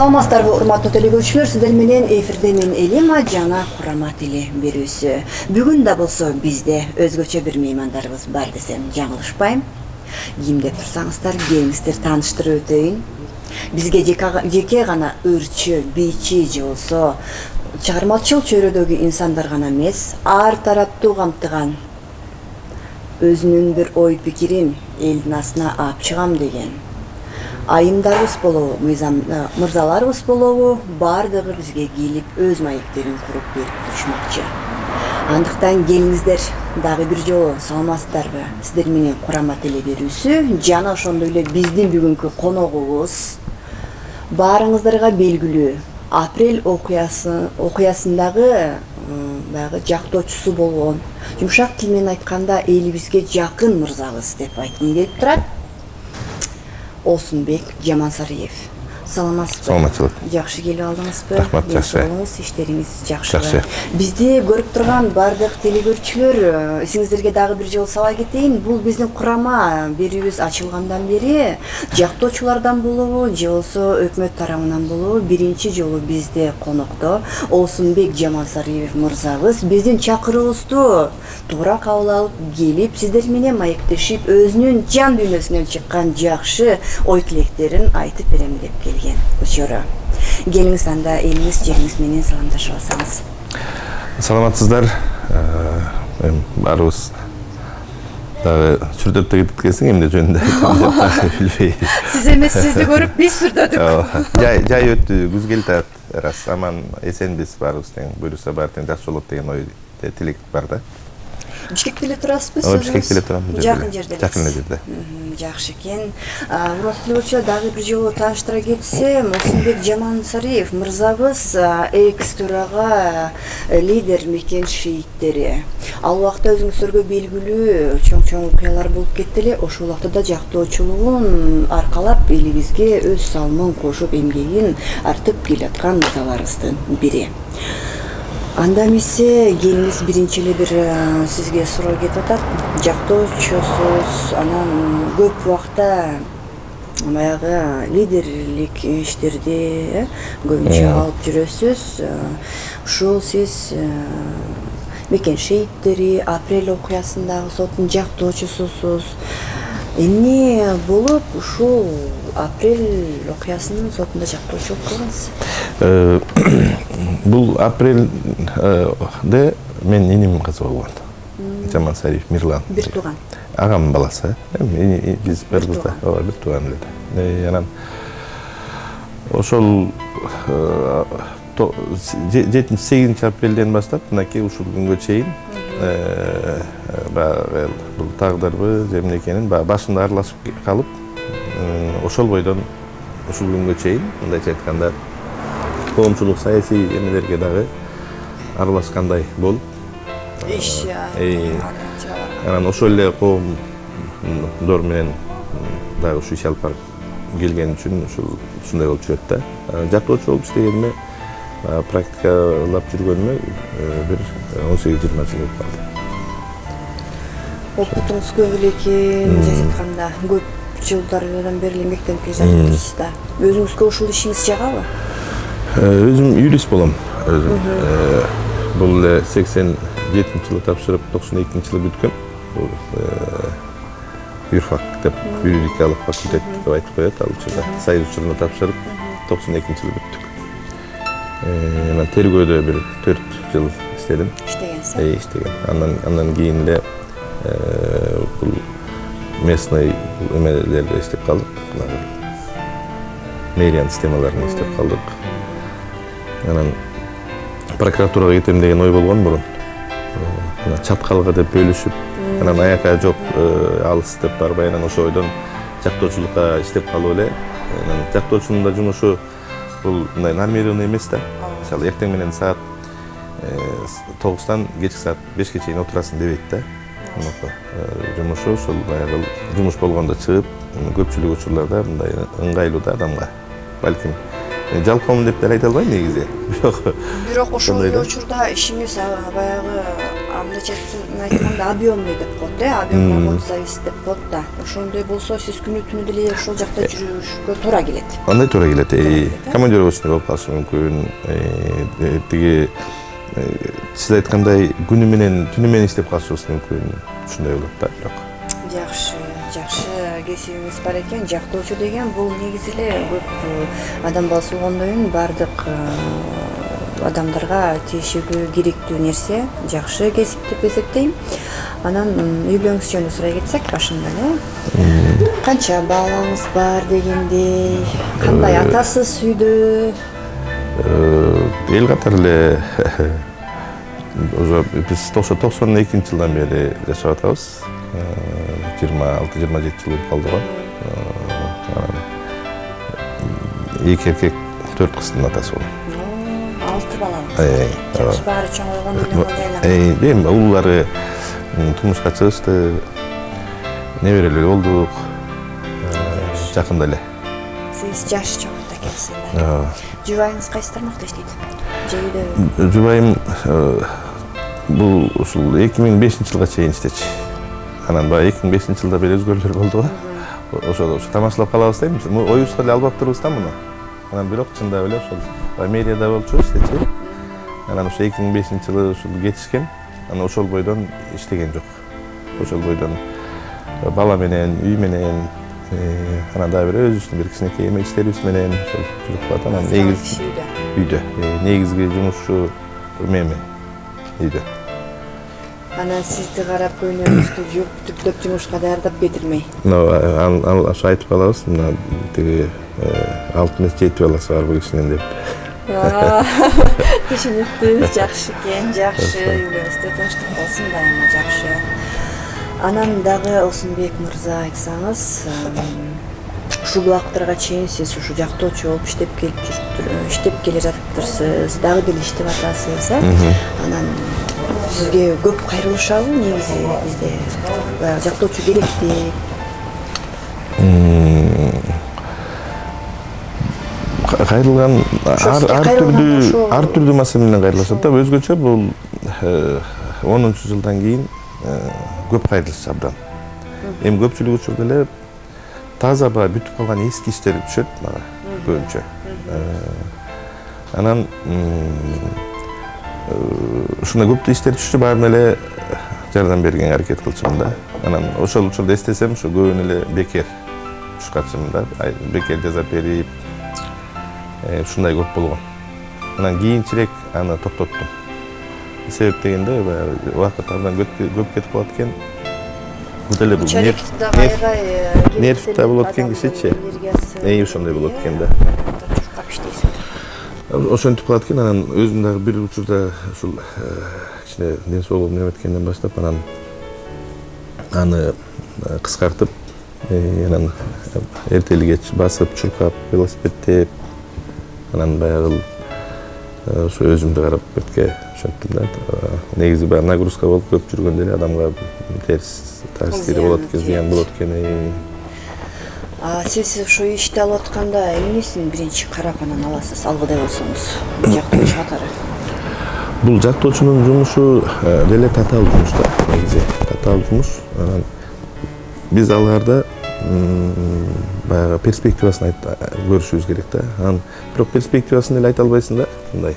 Саламатсыздарбы, урматтуу телекөрүүчүлөр, сиздер менен эфирде мен Элима жана Курама тили берүүсү. Бүгүн да болсо бизде өзгөчө бир меймандарыбыз бар десем жаңылышпайм. Кимде турсаңыздар, келиңиздер тааныштырып өтөйүн. Бизге жеке гана өрчү, бийчи же болсо чыгармачыл чөйрөдөгү инсандар гана эмес, ар тараптуу камтыган өзүнүн бир ой пикирин элдин астына алып чыгам деген айымдарыбыз болобу, мырзаларыбыз болобу, бардыгы бизге келип өз маектерин куруп берип турушмакчы. Андыктан келиңиздер дагы бир жолу, саламатсыздарбы? Сиздер менен Курама теле берүүсү жана ошондой эле биздин бүгүнкү коногубуз баарыңыздарга белгилүү апрель окуясындагы баягы жактоочусу болгон, жумшак тил менен айтканда элибизге жакын мырзабыз деп айткым келип турат. Осунбек Жамансариев. Саламатсызбы? Саламатчылык. Жакшы келип алдыңызбы? Рахмат, жакшы. Иштериңиз жакшыбы? Жакшы. Бизди көрүп турган бардык телекөрүүчүлөр, эсиңиздерге дагы бир жолу сала кетейин. Бул биздин Курама берүүбүз ачылгандан бери жактоочулардан болобу, же болсо өкмөт тарабынан болобу биринчи жолу бизде конокто Осунбек Жамансариев мырзабыз биздин чакыруубузду туура кабыл алып келип, сиздер менен маектешип, өзүнүн жан дүйнөсүнөн чыккан жакшы ой тилектерин айтып берем деп келген. Учуру. Келиңиз анда элиңиз, жериңиз менен саламдашып алсаңыз. Саламатсыздар. Барыбыз дагы сүрдөптө кеткенсиң, эмне жөнүндө билбей. Сиз эмес, сизди көрүп биз сүрдөдүк. Жай өттү, күз келди атат. Рас, аман эсенбиз барыбыз тең, буюрса баары тең жакшы болот деген ой тилек бар да. Бишкекте эле турасызбы? Бишкекте эле турам. Жакын жерде. Жакын жерде. Жакшы экен. Урматтуулар, дагы бир жолу тааныштыра кетсем, Осунбек Жамансариев мырзабыз экс-төрага лидер мекен шииттери. Ал убакта өзүңүздөргө белгилүү чоң окуялар болуп кетти эле. Ошол убакта да жактоочулугун аркалап элибизге өз салымын кошуп, эмгегин артып келаткан мырзаларыбыздын бири. Анда эмесе келиңиз биринчи эле бир сизге суроо кетип атат. Жактоочусуз, анан көп убакта баягы лидерлик иштерди көбүнчө алып жүрөсүз. Ушул сиз мекен шииттери, апрель окуясындагы соттун жактоочусусуз. Эмне болуп ушул апрель окуясынын сотунда жактоочулук кылгансыз? Бул апрелде мен иним кызы болгон. Жамансариев Мирлан. Бир тууган. Агам баласы. Биз бир кызда, бир тууган эле. Анан ошол 7-8 апрелден баштап мынакей ушул күнгө чейин бул тагдырбы же эмне экенин башында аралашып калып, ошол бойдон ушул күнгө чейин, мындайча айтканда, коомчулук саясий эмелерге дагы аралашкандай болуп, анан ошол эле коомдор менен дагы ушу иш алып барып келген үчүн ушундай болуп жүрөт да. Жактоочу болуп иштегениме, практикалап жүргөнүмө бир 18-20 жыл болуп калды. Окутуңуз көп эле экен, же айтканда көп жылдардан бери эмгектенип келе жатырсыз да. Өзүңүзгө ушул ишиңиз жагабы? Өзүм юрист болом. Бул 87-жылы тапшырып, 92-жылы бүткөм. Бул юрфак деп, юридикалык факультет деп айтып коет. Ал учурда Союз учурунда тапшырып, 92-жылы бүттүк. Анан тергөөдө бир 4 жыл иштедим. Иштегенсиз? Иштеген. Андан кийин эле бул местный эмелерде иштеп калдык. Мэриянын системаларында иштеп калдык. Анан прокуратурага кетем деген ой болгон мурун. Чаткалга деп бөлүшүп, анан аяка жоп алыс деп барбай, анан ошо ойдон жактоочулукка иштеп калып эле. Анан жактоочунун да жумушу бул мындай нормированный эмес да. Мисалы эртең менен саат 9-тан кечки саат 5-ке чейин отурасың дебейт да. Жумушу ошол баягы жумуш болгондо чыгып, көпчүлүк учурларда мындай ыңгайлуу да адамга. Балким жалпоомун деп деле айта албайм негизи. Бирок ошол эле учурда ишиңиз баягы мындайча айтканда объемный деп коет да, объемный завис деп коет да. Ошондой болсо сиз күнү түнү деле ошол жакта жүрүшкө туура келет. Андай туура келет. Командировочный болуп калышы мүмкүн. Тиги сиз айткандай күнү менен түнү менен иштеп калышыбыз мүмкүн. Ушундай болот да, бирок. Жакшы кесибиңиз бар экен. Жактоочу деген бул негизи эле көп адам баласы болгондон бардык адамдарга тиешелүү керектүү нерсе. Жакшы кесип деп эсептейм. Анан үй бүлөңүз жөнүндө сурай кетсек, башында эле канча балаңыз бар дегендей, кандай атасыз үйдө? Эл катары эле уже биз 92 жылдан бери жашап атабыз. 26-27 жыл болуп калды го. 2 эркек, 4 кыздын атасы болом. 6 балаңыз. Жакшы, баары чоң койгон үйлөнгөн жайлар. Эми уулары турмушка чыгышты. Неберелер болдук. Жакында эле. Сиз жаш чоңдо экенсиз. Жубайыңыз кайсы тармакта иштейт? Жейде. Жубайым бул ушул 2005 жылга чейин иштечи. Анан баягы 2005 жылда бир өзгөрүүлөр болду го. Ошо тамашалап калабыз дейм. Оюбузга эле албап турбуз да муну. Анан бирок чындап эле ошол мэрияда болчу иштечи. Анан ошо 2005 жылы ушул кетишкен. Анан ошол бойдон иштеген жок. Ошол бойдон бала менен, үй менен, анан дагы бир өзүбүздүн бир кичинекей эмек иштерибиз менен ошол жүрүп калат. Анан негизи үйдө. Негизги жумушу мен үйдө. Анан сизди карап көйнөгүңүздү жууп түптөп жумушка даярдап кетирмей. Ал ошо айтып калабыз, мына тиги 6-7 баласы бар бул кишинин деп. Түшүнүктүү, жакшы экен, жакшы. Үйлөрүңүздө тынчтык болсун дайыма, жакшы. Анан дагы Осунбек мырза айтсаңыз, ушул убакыттарга чейин сиз ушу жактоочу болуп иштеп келе жатыптырсыз, дагы деле иштеп атасыз, Анан сизге көп кайрылышабы негизи бизде? Баягы жактоочу керек деп. Кайрылган ар түрдүү маселе менен кайрылышат да. Өзгөчө бул 10 жылдан кийин көп кайрылыш абдан. Эми көпчүлүк учурда эле таза баягы бүтүп калган эски иштер түшөт мага көбүнчө. Анан ушундай көп иштер түшчү, баарын эле жардам бергенге аракет кылчумун да. Анан ошол учурда эстесем, ушу көбүн эле бекер чушкачымын да. Бекер жазап берип, ушундай көп болгон. Анан кийинчерээк аны токтоттум. Себеп дегенде баягы убакыт абдан көп кетип калат экен. Бул деле бул нерв да болот экен кишичи. Ошондой болот экен да. Ошентип калат экен. Анан өзүм дагы бир учурда ушул кичине ден соолугум неметкенден баштап анан аны кыскартып, анан эртели кеч басып, чуркап, велосипедтеп, анан баягы ошо өзүмдү карап бетке ошенттим да. Негизи баягы нагрузка болуп көп жүргөндө эле адамга терс таасири болот экен, зыян болот экен. Сиз ошо ишти алып атканда эмнесин биринчи карап анан аласыз, алгыдай болсоңуз, жактоочу катары? Бул жактоочунун жумушу деле татаал жумуш да, негизи. Татаал жумуш. Анан биз аларда баягы перспективасын көрүшүбүз керек да. Анан бирок перспективасын эле айта албайсың да, мындай.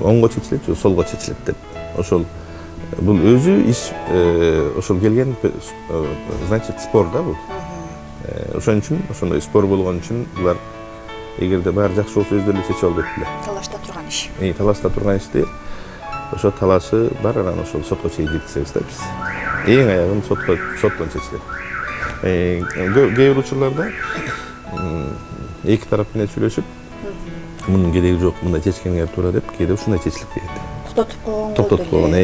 Оңго чечилет же солго чечилет деп. Ошол бул өзү иш, ошол келген, значит, спор да бул. Ошон үчүн, ошондой спор болгон үчүн булар эгерде баары жакшы болсо өздөрү эле чечип алып кетти. Талашта турган иш. Талашта турган ишти ошо талашы бар, анан ошол сотко чейин жеткизебиз да биз. Эң аягын соттон чечилет. Кээ бир учурларда эки тарап менен сүйлөшүп, мунун кереги жок, мындай чечкенге туура деп, кээде ушундай чечилип кетет. Токтотуп койгон.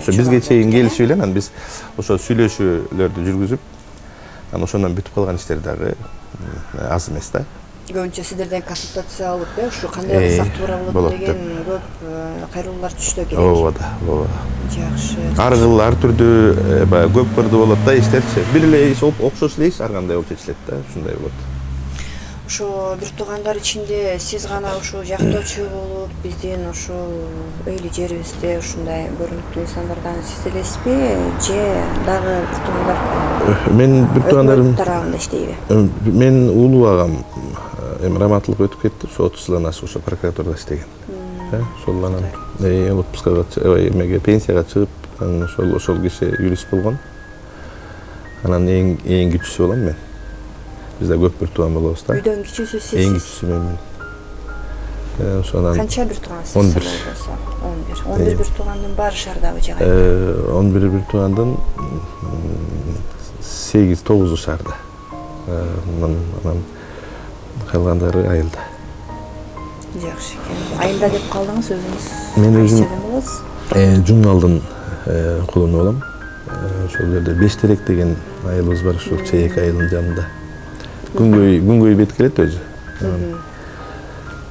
Ошо бизге чейин келишип эле, анан биз ошо сүйлөшүүлөрдү жүргүзүп, анан ошондон бүтүп калган иштер дагы аз эмес да. Көбүнчө сиздерден консультация алып, ушу кандай кылсак туура болот деген көп кайрылуулар түштү керек. Ооба да, ооба. Жакшы. Ар кыл, ар түрдүү баягы көп кырдуу болот да иштерчи. Бир эле иш, окшош эле иш ар кандай болуп чечилет да, ушундай болот. ошо бир туугандар ичинде сиз гана ушул жактоочу болуп биздин ушул ыйлы жерибизде ушундай көрүнүктүү инсандардан сиз элесизби же дагы бир туугандар Мен бир туугандарым тарабында иштейби? мен улуу агам эми раматтылыкка өтүп кетти. Ошо 30 жылдан ашык ошо прокуратурада иштеген. Ошол анан отпускага эмеге пенсияга чыгып, анан ошол киши юрист болгон. Анан эң кичүүсү болом мен. Бизде көп бир тууган болобуз да. Үйдөн кичүүсү сиз? Эң кичүүсү менмин. Ошонан Канча бир туугансыз? 11. 11 бир туугандын баары шаардабы же кайда? 11 бир туугандын 8-9 шаарда. Анан калгандары айылда. Жакшы экен. Айылда деп калдыңыз өзүңүз? Мен өзүм болосуз? Жумалдын кулуну болом. Ошол жерде Бештерек деген айылыбыз бар, ушул Чейек айылынын жанында. Күнгөй бет келет өзү.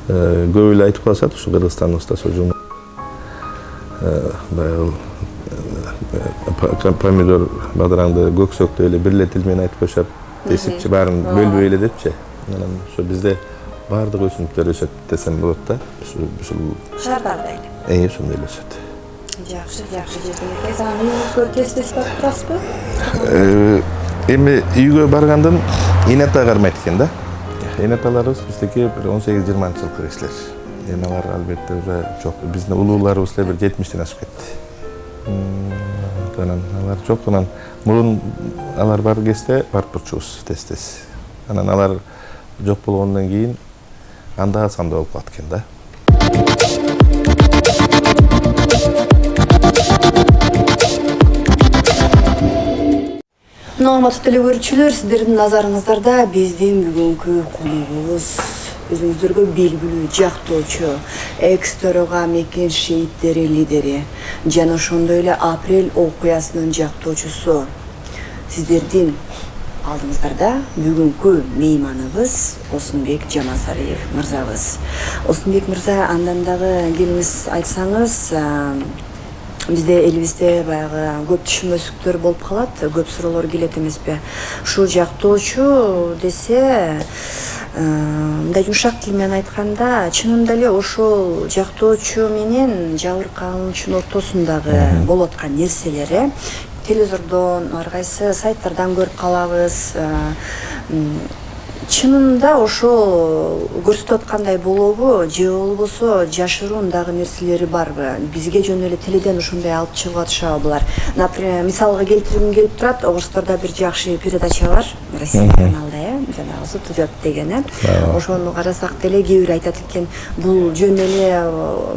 Көп эле айтып калышат, ушу Кыргызстандын устасы Жумал. Баягы помидор бадыраңды көксөктү эле бир эле тил менен айтып коюшат. Десипчи баарын бөлбөй эле депчи. Анан ошо бизде баардык өсүмдүктөр өсөт десем болот да. Ушул шаардарда эле. Ошондой эле өсөт. Жакшы жерден экенсиз. Анан үйүңүзгө тез барып турасызбы? Эми үйгө баргандан Инета кармайт экен да. Инеталарыбыз биздики бир 18-20 жылкы кишилер. Эми алар албетте уже жок. Биздин улууларыбыз эле бир 70-тен ашып кетти. Анан алар жок, анан мурун алар бар кезде барып турчубуз тез. Анан алар жок болгондон кийин анда санда болуп калат экен да. Урматтуу телекөрүүчүлөр, сиздердин назарыңыздарда биздин бүгүнкү коногубуз өзүңүздөргө белгилүү жактоочу, экс-төрага мекен шейиттери лидери жана ошондой эле апрель окуясынын жактоочусу. Сиздердин алдыңыздарда бүгүнкү мейманыбыз Осунбек Жамансариев мырзабыз. Осунбек мырза, андан дагы келиңиз айтсаңыз, бизде элибизде баягы көп түшүнбөстүктөр болуп калат, көп суроолор келет эмеспи? Ушул жактоочу десе, мындай жумшак тил менен айтканда, чынында эле ошол жактоочу менен жабыркануучунун ортосундагы болуп аткан нерселери телевизордон, ар кайсы сайттардан көрүп калабыз. Чынында ошол көрсөтүп аткандай болобу, же болбосо жашыруун дагы нерселери барбы? Бизге жөн эле теледен ушундай алып чыгып атышабы булар? Например, мисалга келтиргим келип турат, Орустарда бир жакшы передача бар, Россия каналда, жанагы Суд идет деген. Ошону карасак деле кээ бир айтат экен, бул жөн эле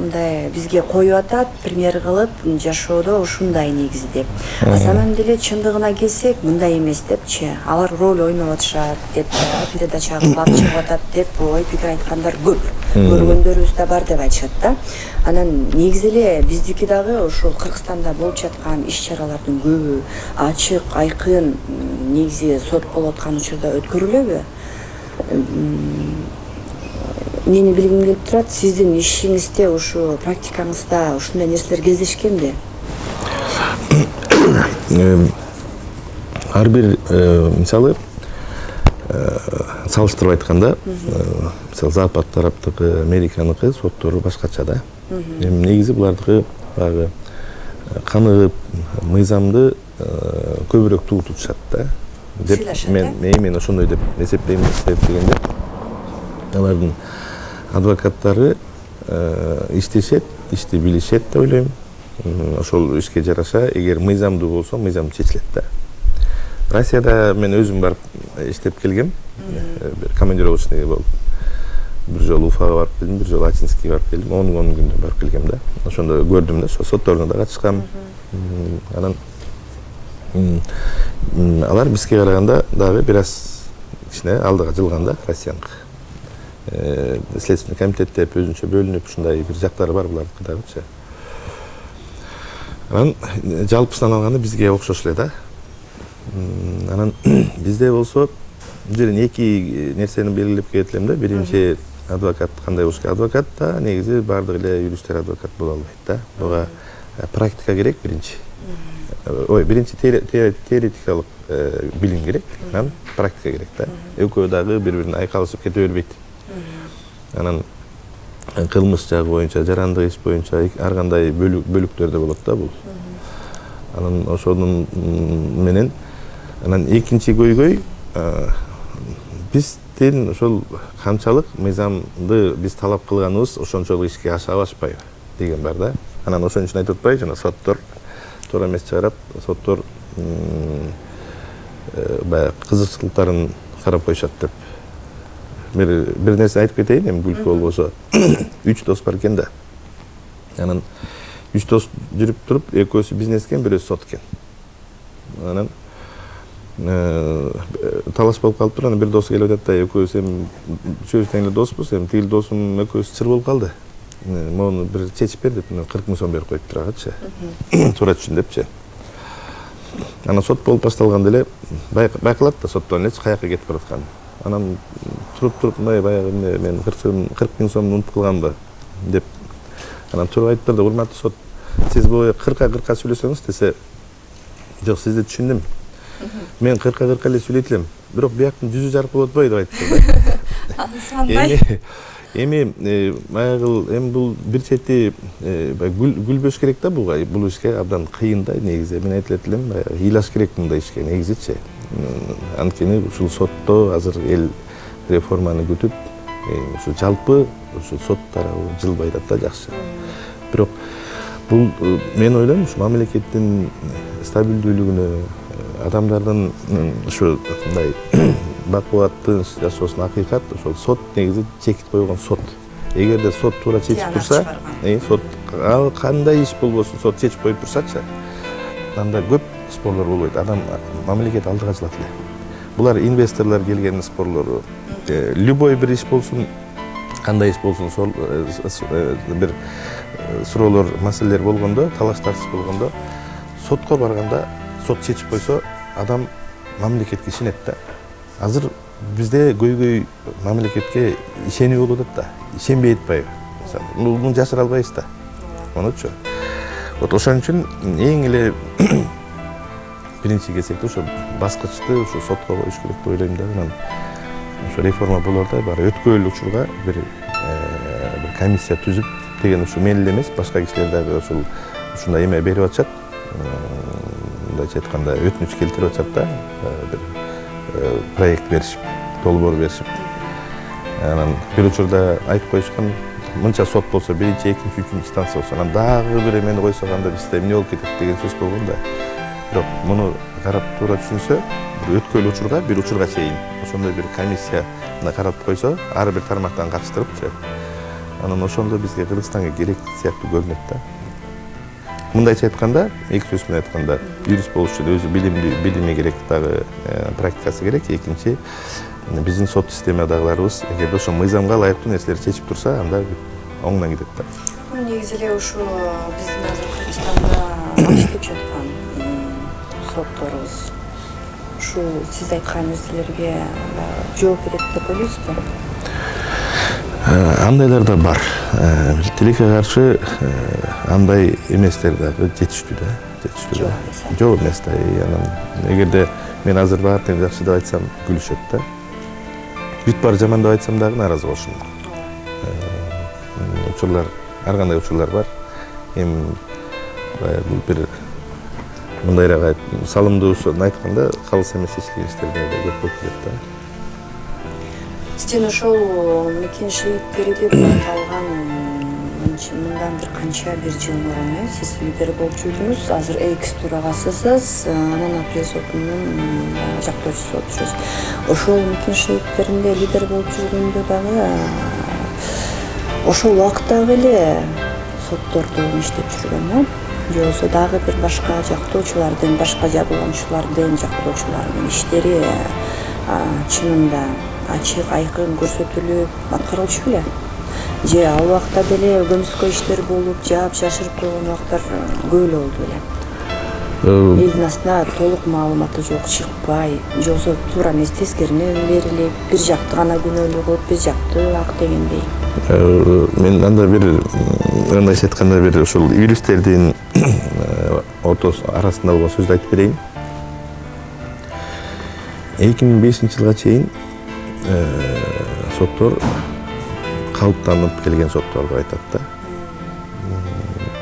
мындай бизге коюп атат, пример кылып, жашоодо ушундай негизи деп. А самом деле чындыгына келсек, мындай эмес депчи. Алар роль ойноп атышат деп, передача кылып чыгып атат деп, ой пикир айткандар көп. Көргөндөрүбүз да бар деп айтышат да. Анан негизи эле биздики дагы ошол Кыргызстанда болуп жаткан иш-чаралардын көбү ачык, айкын, негизи сот болуп аткан учурда өткөрүлөбү? Мени билгим келип турат, сиздин ишиңизде, ушу практикаңызда ушундай нерселер кездешкенби? Ар бир мисалы салыштырып айтканда, мисалы Запад тараптагы, Американыкы соттору башкача да. Эми негизи булардыкы баягы каныгып, мыйзамды көбүрөөк туутушат да. Деп мен ошондой деп эсептейм. Дегенде алардын адвокаттары иштешет, ишти билишет деп ойлойм. Ошол ишке жараша, эгер мыйзамдуу болсо, мыйзам чечилет да. Россияда мен өзүм барып иштеп келгем. Командировочный болуп. Бир жолу Уфага барып келдим, бир жолу Ачинскиге барып келдим. 10 күндө барып келгем да. Ошондо көрдүм да, ошо сотторуна да катышкам. Анан алар бизге караганда дагы бир аз кичине алдыга жылган да, Россияныкы. Следственный комитет деп өзүнчө бөлүнүп, ушундай бир жактары бар булардыкы дагычы. Анан жалпысынан алганда бизге окшош эле да. Анан бизде болсо бул жерден эки нерсени белгилеп кетелем да. Биринчи, адвокат кандай болуш керек? Адвокат да негизи баардык эле юристтер адвокат боло албайт да. Буга практика керек биринчи. биринчи теоретикалык билим керек, анан практика керек да. Экөө дагы бири-бирине айкалышып кете бербейт. Анан кылмыш жагы боюнча, жарандык иш боюнча ар кандай бөлүктөрдө болот да бул. Анан ошонун менен анан экинчи көйгөй биздин ошол канчалык мыйзамды биз талап кылганыбыз ошончолук ишке ашабы ашпайбы деген бар да. Анан ошон үчүн айтып атпайбы, жана соттор туура эмес чыгарат, соттор баягы кызыкчылыктарын карап коюшат деп. Бир нерсе айтып кетейин, эми күлкү болбосо. 3 дос бар экен да. Анан 3 дос жүрүп туруп, экөөсү бизнескен, бирөөсү сот экен. Анан талаш болуп калыптыр, анан бир досу келип атат да, экөөбүз эми үчөөбүз тең эле доспуз, эми тигил досум экөөбүз чыр болуп калды. Мону бир чечип бер деп, 40 000 сом берип коюп турагычы. Туура түшүн депчи. Анан сот болуп башталганда эле байкалат да соттон элечи каяка кетип баратканын. Анан туруп мындай баягы мен 40 000 сомду унутуп калганбы деп. Анан туруп айтыптыр да, урматтуу сот, сиз бул 40-40 сүйлөсөңүз десе, жок, сизди түшүндүм. Мен 40-40 эле сүйлөйт элем, бирок бияктын жүзү жарык болот бой деп айтты да. Эми баягы эми бул бир чети гүлбөш керек да бул ишке, абдан кыйын да негизи. Мен айтып элем, ыйлаш керек мындай ишке негизичи. Анткени ушул сотто азыр эл реформаны күтүп, ушу жалпы ушу сот тарабы жылбай атат да жакшы. Бирок бул мен ойлойм, ушу мамлекеттин стабилдүүлүгүнө, адамдардын ушу мындай бакубаттуу жашоосуна акыйкат ошол сот негизи чекит койгон сот. Эгерде сот туура чечип турса, сот кандай иш болбосун сот чечип коюп турсачы, анда көп спорлор болбойт. Адам мамлекет алдыга жылат эле. Булар инвесторлор келген спорлору. Любой бир иш болсун, кандай иш болсун, бир суроолор, маселелер болгондо, талаш тартыш болгондо, сотко барганда сот чечип койсо, адам мамлекетке ишенет да. Азыр бизде көйгөй мамлекетке ишенүү болуп атат да. Ишенбей атпайбы? Муну жашыра албайбыз да. Онучу. Вот ошон үчүн эң эле биринчи кезекте ошо баскычты ушу сотко коюш керек деп ойлойм да. Анан ошо реформа болорда баары өткөн учурга бир комиссия түзүп деген ушу мен эле эмес, башка кишилер дагы ушундай эме берип атышат. Мындайча айтканда өтүнүч келтирип атышат да. Бир проект беришип, долбоор беришип. Анан бир учурда айтып коюшкан, мынча сот болсо, биринчи, экинчи, үчүнчү инстанция болсо, анан дагы бир эмени койсоганда бизде эмне болуп кетет деген сөз болгон да. Бирок муну карап туура түшүнсө, бир өткөн учурга, бир учурга чейин ошондой бир комиссияны карап койсо, ар бир тармактан катыштырыпчы. Анан ошондо бизге Кыргызстанга керек сыяктуу көрүнөт да. Мындайча айтканда, эки сөз менен айтканда, юрист болуш үчүн өзү билими керек, дагы практикасы керек. Экинчи, биздин сот системадагыларыбыз эгерде ошо мыйзамга ылайыктуу нерселерди чечип турса, анда оңдон кетет да. Негизи эле ушу биздин азыр Кыргызстанда ачылып жаткан сотторубуз ушу сиз айткан нерселерге жооп берет деп ойлойсузбу? Андайлар да бар. Тилекке каршы андай эместер дагы жетиштүү да. Жок эмес да. Анан эгерде мен азыр баары тең жакшы деп айтсам, күлүшөт да. Бүт бар жаман деп айтсам дагы нааразы болушум. Учурлар, ар кандай учурлар бар. Эми бул бир мындайраак салымдуусун айтканда, калыс эмес ичилген иштер да көп болуп кетет да. Сиздин ошол мекеншиликтери деп аталган мындан бир канча бир жыл мурун сиз лидер болуп жүрдүңүз, азыр экс төрагасысыз, анан апелляция сотунун жактоочусу болуп жүрсүз. Ошол мекеншиликтеринде лидер болуп жүргөндө дагы ошол убакыттагы эле соттордо иштеп жүргөн, же болбосо дагы бир башка жактоочулардын, башка жабылган жактоочулардын иштери чынында ачык, айкын көрсөтүлүп аткарылчу беле? Же ал убакта деле көмүскө иштер болуп, жашырып койгон убактар көп эле болду беле? Элдин астына толук маалыматы жок, чыкпай, же болбосо туура эмес тескеринен берилип, бир жакты гана күнөөлүү кылып, бир жакты ак дегендей. Мен анда бир андайча айтканда бир ушул юристтердин арасында болгон сөздү айтып берейин. 2005-жылга чейин соттор калыптанып келген сотторду айтат да.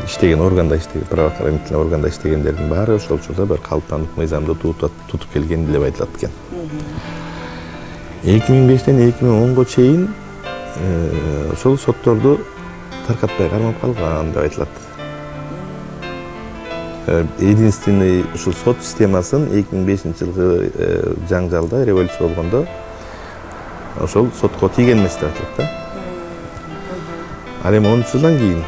Иштеген органда иштеген, правоохранительный органда иштегендердин баары ошол учурда бир калыптанып мыйзамды тутуп келген деп айтылат экен. 2005-тен 2010-го чейин ошол сотторду таркатпай кармап калган деп айтылат. Единственный ушул сот системасын 2005-жылгы жаңжалда, революция болгондо ошол сотко тийген эмес деп айтылат да. Ал эми 10 жылдан кийин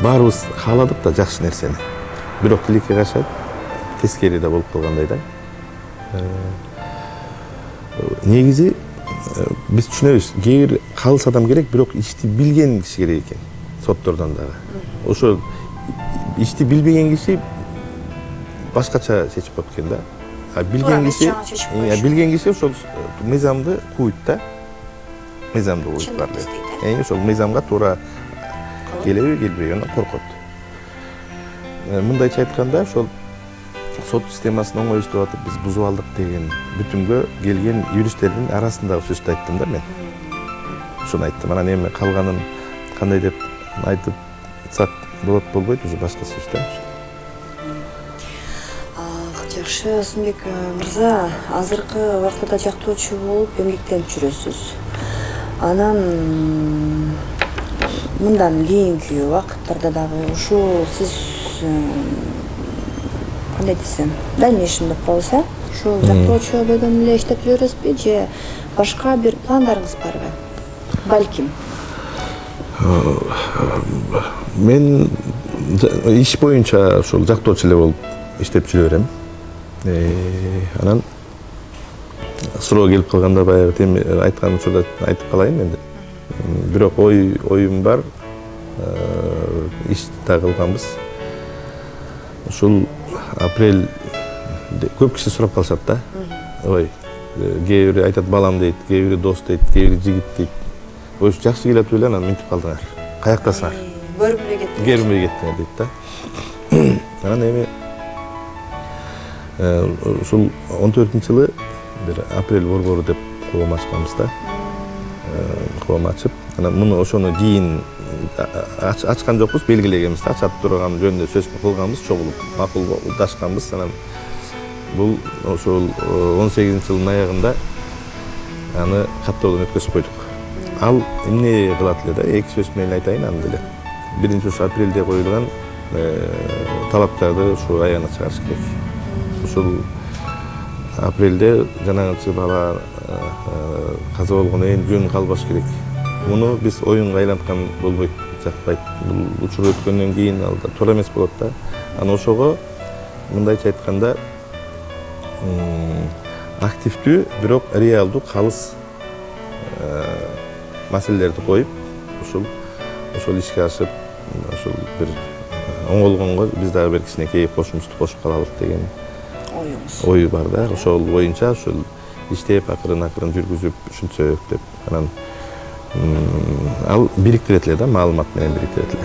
баарыбыз кааладык да жакшы нерсени. Бирок тилекке каршы тескери да болуп калгандай да. Негизи биз түшүнөбүз, кээ бир калыс адам керек, бирок ишти билген киши керек экен соттордон дагы. Ошо ишти билбеген киши башкача чечип коет экен да. Билген киши ошол мыйзамды кууйт да. Мыйзамды кууйт баары. Ошол мыйзамга туура келеби, келбейби, анан коркот. Мындайча айтканда, ошол сот системасын оңойсуздуп атып биз бузуп алдык деген бүтүмгө келген юристтердин арасындагы сөздү айттым да мен. Ушуну айттым. Анан эми калганын кандай деп айтып атсак болбойт, уже башка сөз да. Жакшы, Сынбек мырза, азыркы убакта жактоочу болуп эмгектенип жүрөсүз. Анан мындан кийинки убакыттарда дагы ушул сиз кандай десем, дальнейшем деп калса, ушул жактоочу бойдон эле иштеп жүрөсүзбү же башка бир пландарыңыз барбы? Балким. Мен иш боюнча ушул жактоочу эле болуп иштеп жүрө берем. Анан суроо келип калганда баягы теми айткан учурда айтып калайын енді. Бирок оюм бар, иш да кылганбыз. Ушул апрель көп киши сурап калышат да. Ой, кээ бири айтат балам дейт, кээ бири дос дейт, кээ бири жигит дейт. Ой, жакшы келет эле, анан минтип калдыңар. Каяктасыңар? Көрүнбөй кеттиңер. Көрүнбөй кеттиңер дейт да. Анан эми ушул 14-жылы бир апрель борбору деп коом ачканбыз да. Коом ачып, анан муну ошону кийин ачкан жокпуз, белгилегенбиз да. Ачат турган жөнүндө сөз кылганбыз, чогулуп макулдашканбыз. Анан бул ошол 18-жылдын аягында аны каттоодон өткөзүп койдук. Ал эмне кылат эле да, эки сөз менен айтайын аны деле. Биринчи ошо апрелде коюлган талаптарды ушу аягына чыгарыш керек. Ушул апрелде жанагынчы бала каза болгондон кийин жөн калбаш керек. Муну биз оюнга айланткан болбойт, жакпайт. Бул учур өткөндөн кийин ал да туура эмес болот да. Анан ошого мындайча айтканда активдүү, бирок реалдуу калыс маселелерди коюп, ошол ишке ашып, ошол бир оңолгонго биз дагы бир кичинекей кошумчу кошуп калалык деген ою бар да. Ошол боюнча ошол иштеп акырын жүргүзүп ушинтсөк деп. Анан ал бириктирет эле да, маалымат менен бириктирет эле.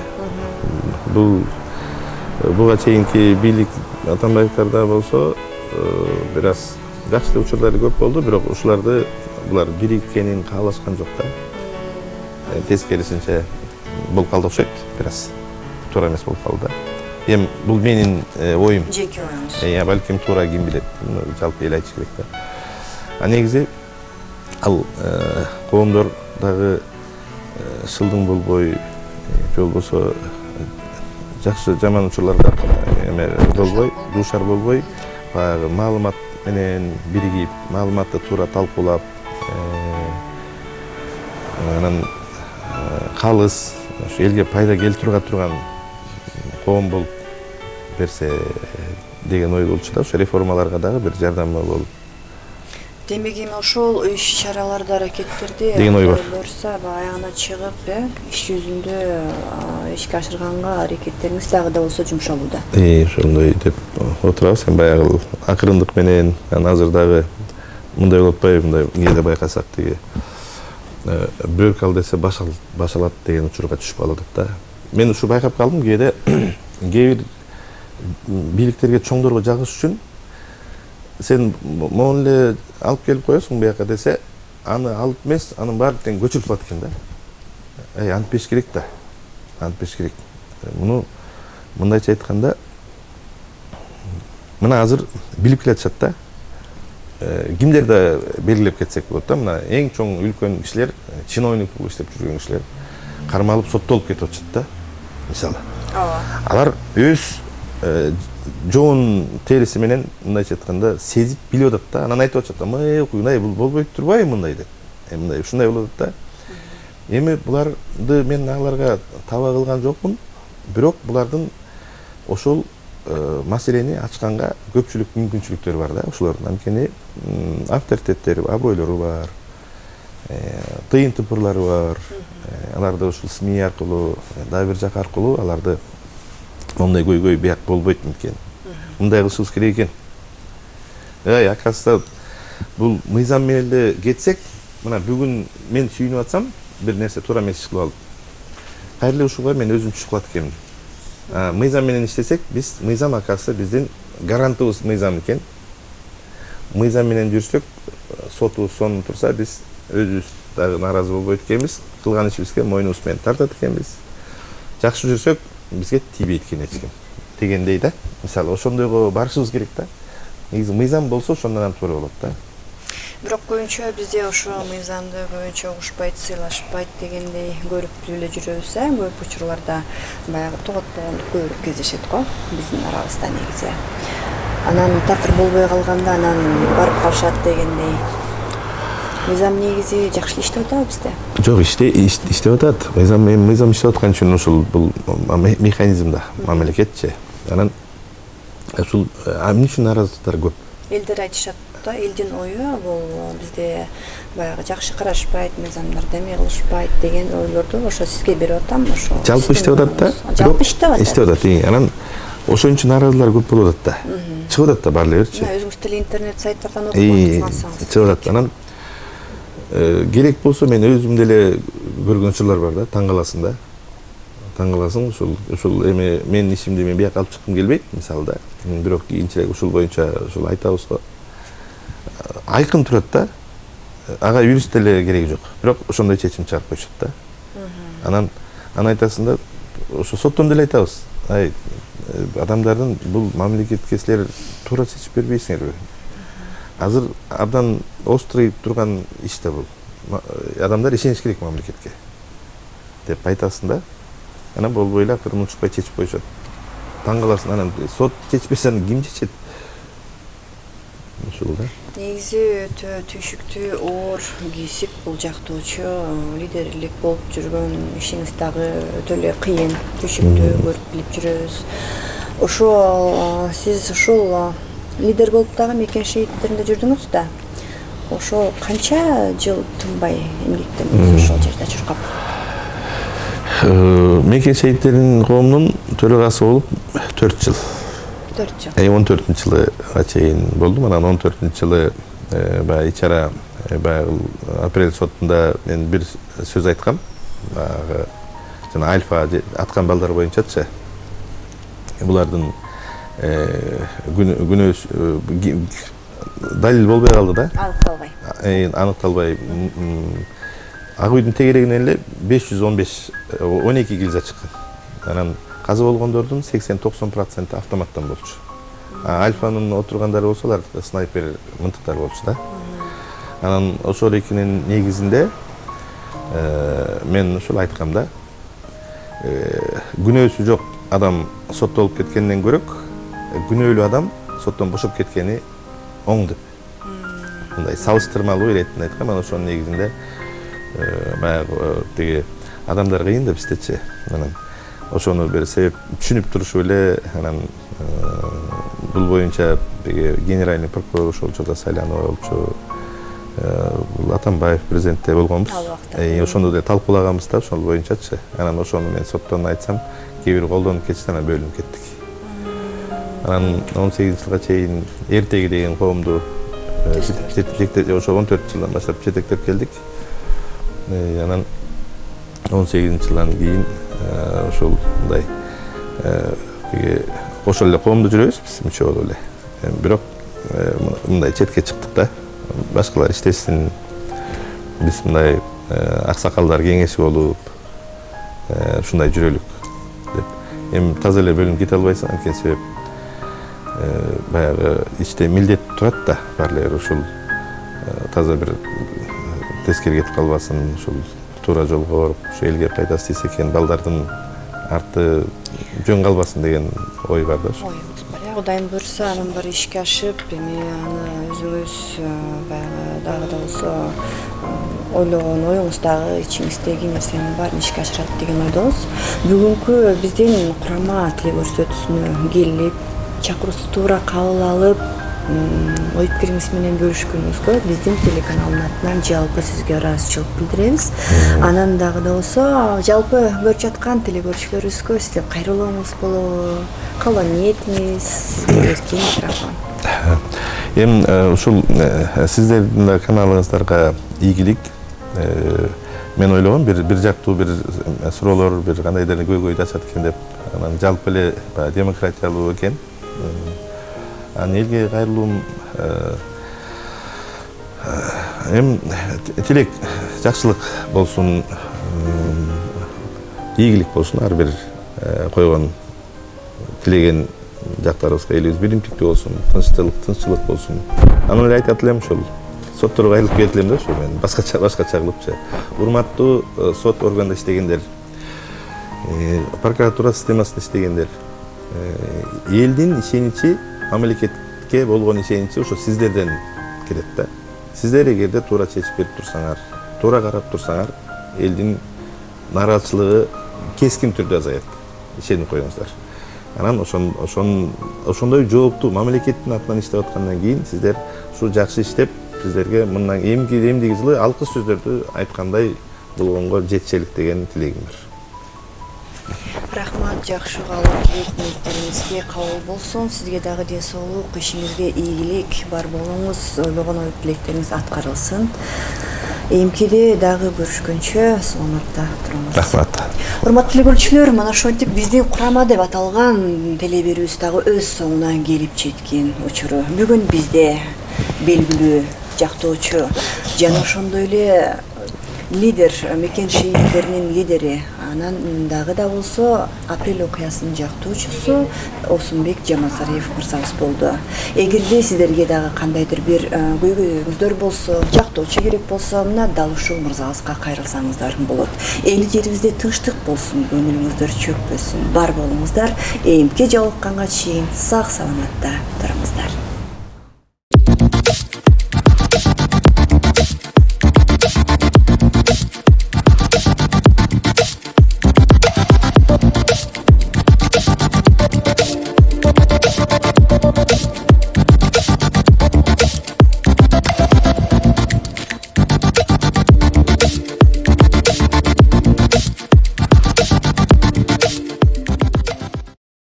Буга чейинки бийлик Атамбаевдарда болсо бир аз жакшы учурлары көп болду, бирок ушуларды булар бириккенин каалашкан жок да. Тескерисинче болуп калды окшойт, бир аз туура эмес болуп калды да. Эми бул менин оюм. Жеке оюңуз. Балким туура ким билет, жалпы эл айтыш керек да. А негизи ал коомдор дагы шылдың болбой, же болбосо жакшы жаман учурларга эме болбой, дуушар болбой, баягы маалымат менен биригип, маалыматты туура талкуулап, анан калыс, элге пайда келтире турган коом болуп берсе деген ой болчу да. Ошо реформаларга дагы бир жардамы болуп. Демек эми ошол иш-чараларды, аракеттерди деген ой бар. Буюрса аягына чыгып, иш жүзүндө ишке ашырганга аракеттериңиз дагы да болсо жумшалууда. Ошондой деп отурабыз. Эми баягы акырындык менен азыр дагы мындай болуп атпайбы, мындай кээде байкасак тиги бөк ал десе башалат деген учурга түшүп калып атат да. Мен ушу байкап калдым, кээде кээ бир бийликтерге чоңдорго жагыш үчүн сен могу эле алып келип коесуң бияка десе, аны алып эмес, анын баары тең көчүрүп салат экен да. Антпеш керек да. Антпеш керек. Муну мындайча айтканда, мына азыр билип келатышат да. Кимдерди белгилеп кетсек болот да. Мына эң чоң үлкөн кишилер, чиновник болуп иштеп жүргөн кишилер кармалып соттолуп кетип атышат да. Мисалы. Алар өз жоон териси менен мындайча айтканда сезип билип атат да. Анан айтып атышат да, мындай бул болбой турбайбы мындай деп. Мындай ушундай болуп атат да. Эми буларды мен аларга таба кылган жокмун, бирок булардын ошол маселени ачканга көпчүлүк мүмкүнчүлүктөр бар да. Ошолордун анткени авторитеттери, абройлору бар, тыйын тыпырлары бар. Аларды ушул СМИ аркылуу, дагы бир жак аркылуу аларды мондай көйгөй бияк болбойт экен. Мындай кылышыбыз керек экен. Оказывается, бул мыйзам менен эле кетсек, мына бүгүн мен сүйүнүп атсам, бир нерсе туура эмес иш кылып алып. Кайрылы ушуга мен өзүм түшүп калат экенмин. Мыйзам менен иштесек, биз мыйзам оказывается биздин гарантыбыз мыйзам экен. Мыйзам менен жүрсөк, сотубуз сонун турса, биз өзүбүз дагы нааразы болбойт экенбиз, кылган ишибизге мойнубуз менен тартат экенбиз. Жакшы жүрсөк, бизге тийбейт экен эч ким дегендей да. Мисалы, ошондойго барышыбыз керек да. Негизи мыйзам болсо ошондон туура болот да. Бирок көбүнчө бизде ошо мыйзамды көбүнчө угушпайт, сыйлашпайт дегендей көрүп эле жүрөбүз. Көп учурларда баягы тогот болгондук көбүрөөк кездешет го биздин арабызда негизи. Анан такыр болбой калганда анан барып калышат дегендей. Мыйзам негизи жакшы иштеп атабы бизде? Жок, иштеп атат. Мыйзам иштеп аткан үчүн ушул бул механизмда мамлекетчи. Анан ушул эмне үчүн нааразычылар көп? Элдер айтышат да, элдин ою бул бизде баягы жакшы карашпайт, мыйзамдарды эме кылышпайт деген ойлорду ошо сизге берип атам, ошо. Жалпы иштеп атат да. Жалпы иштеп атат. Анан ошон үчүн нааразылар көп болуп атат да. Чыгып атат да баары эле берчи. Өзүңүз деле интернет сайттардан окуп атсаңыз. Чыгып атат. Анан керек болсо мен өзүм деле көргөн учурлар бар да, таң каласың да. Таң каласың, ушул эме менин ишимди мен бияка алып чыккым келбейт, мисалы да. Бирок кийинчерээк ушул боюнча ушул айтабыз го. Айкын турат да. Ага юрист деле кереги жок. Бирок ошондой чечим чыгарып коюшат да. Анан айтасың да, ошо соттон деле айтабыз. Адамдардын бул мамлекетке силер туура чечип бербейсиңерби? Азыр абдан острый турган иш да бул. Адамдар ишениш керек мамлекетке деп айтасың да. Анан болбой эле акырын учпай чечип коюшат. Таң каласың, анан сот чечпесе анан ким чечет? Ушул да. Негизи өтө түйшүктүү, оор, кесип бул жактоочу лидерлик болуп жүргөн ишиңиз дагы өтө эле кыйын, түйшүктүү көрүп билип жүрөбүз. Ошо сиз ушул лидер болуп дагы мекен шейиттеринде жүрдүңүз да. Ошо канча жыл тынбай эмгектендиңиз ошол жерде чуркап? Мекен шейиттеринин коомунун төрагасы болуп 4 жыл. 4 жыл. 14-жылга чейин болдум. Анан 14-жылы баягы ичара баягы апрель сотунда мен бир сөз айткам. Баягы жана альфа аткан балдар боюнчачы. Булардын күнөөс далил болбой калды да. Аныкталбай. Ак үйдүн тегерегинен эле 515-12 гильза чыккан. Анан каза болгондордун 80-90% автоматтан болчу. Альфанын отургандары болсолар снайпер мынтыктар болчу да. Анан ошол экинин негизинде мен ушул айткам да. Күнөөсү жок адам соттолуп кеткенден көрөк, күнөөлүү адам соттон бошоп кеткени оң деп. Мындай салыштырмалуу иретин айткам. Анан ошонун негизинде баягы тиги адамдар кыйын да биздечи. Анан ошону бир себеп түшүнүп турушуп эле, анан бул боюнча генеральный прокурор ошол учурда сайланып болчу. Бул Атамбаев президентте болгонбуз. Ошондо деле талкуулаганбыз да, ошол боюнчачы. Анан ошону мен соттон айтсам, кээ бир колдонуп кетишти, анан бөлүнүп кеттик. Анан 18-жылга чейин эртеги деген коомду ошо 14 жылдан баштап жетектеп келдик. Анан 18-жылдан кийин ошол мындай ошол эле коомдо жүрөбүз биз мүчө болуп эле. Бирок мындай четке чыктык да. Башкалар иштесин. Биз мындай аксакалдар кеңеши болуп ушундай жүрөлүк деп. Эми таза эле бөлүнүп кете албайсың, анткени себеп баягы ичте милдет турат да, баары эле ушул таза бир тескери кетип калбасын, ушул туура жолго барып, ушу элге пайдасы тийсе экен, балдардын арты жөн калбасын деген ой бар да. Оюбуз бар. Кудайым буйрса, анын баары ишке ашып, эми аны өзүңүз баягы дагы да болсо ойлогон оюңуз дагы ичиңиздеги нерсенин баарын ишке ашырат деген ойдобуз. Бүгүнкү биздин курама тилек көрсөтүүсүнө келип, чакыруусу туура кабыл алып, ой пикириңиз менен бөлүшкөнүңүзгө биздин телеканалдын атынан жалпы сизге ыраазычылык билдиребиз. Анан дагы да болсо жалпы көрүп жаткан телекөрүүчүлөрүбүзгө сиздин кайрылууңуз болобу, калган ниетиңиз, сизге кең микрофон. Эми ушул сиздердин каналыңыздарга ийгилик. Мен ойлогом бир жактуу бир суроолор, бир кандайдыр көйгөйдү ачат экен деп, анан жалпы эле демократиялуу экен. Анан элге кайрылуум эми тилек жакшылык болсун, ийгилик болсун, ар бир койгон тилеген жактарыбызга элибиз биримдиктүү болсун, тынччылык болсун. Анан эле айтат элем ушул сотторго кайрылып келет элем да, ушу мен башкача кылыпчы. Урматтуу сот органында иштегендер, прокуратура системасында иштегендер, элдин ишеничи, мамлекетке болгон ишеничи ошо сиздерден келет да. Сиздер эгерде туура чечип берип турсаңар, туура карап турсаңар, элдин нааразычылыгы кескин түрдө азаят. Ишенип коюңуздар. Анан ошондой жооптуу мамлекеттин атынан иштеп аткандан кийин сиздер ушу жакшы иштеп, сиздерге мындан эмдиги жылы алкыш сөздөрдү айткандай болгонго жетишелик деген тилегим бар. Рахмат, жакшы каалоо тилек-ниеттериңизге кабыл болсун. Сизге дагы ден соолук, ишиңизге ийгилик бар болуңуз, ойлогон ой тилектериңиз аткарылсын. Эмкиде дагы көрүшкөнчө саламатта туруңуз. Рахмат. Урматтуу телекөрүүчүлөр, мына ошентип биздин курама деп аталган телеберүүбүз дагы өз соңуна келип жеткен учуру. Бүгүн бизде белгилүү жактоочу жана ошондой эле лидер, мекен шейиттеринин лидери, анан дагы да болсо апрель окуясынын жактоочусу Осунбек Жамасариев мырзабыз болду. Эгерде сиздерге дагы кандайдыр бир көйгөйүңүздөр болсо, жактоочу керек болсо, мына дал ушул мырзабызга кайрылсаңыздар болот. Эли жерибизде тынчтык болсун, көңүлүңүздөр чөкпөсүн. Бар болуңуздар, эмке жолукканга чейин сак саламатта туруңуздар.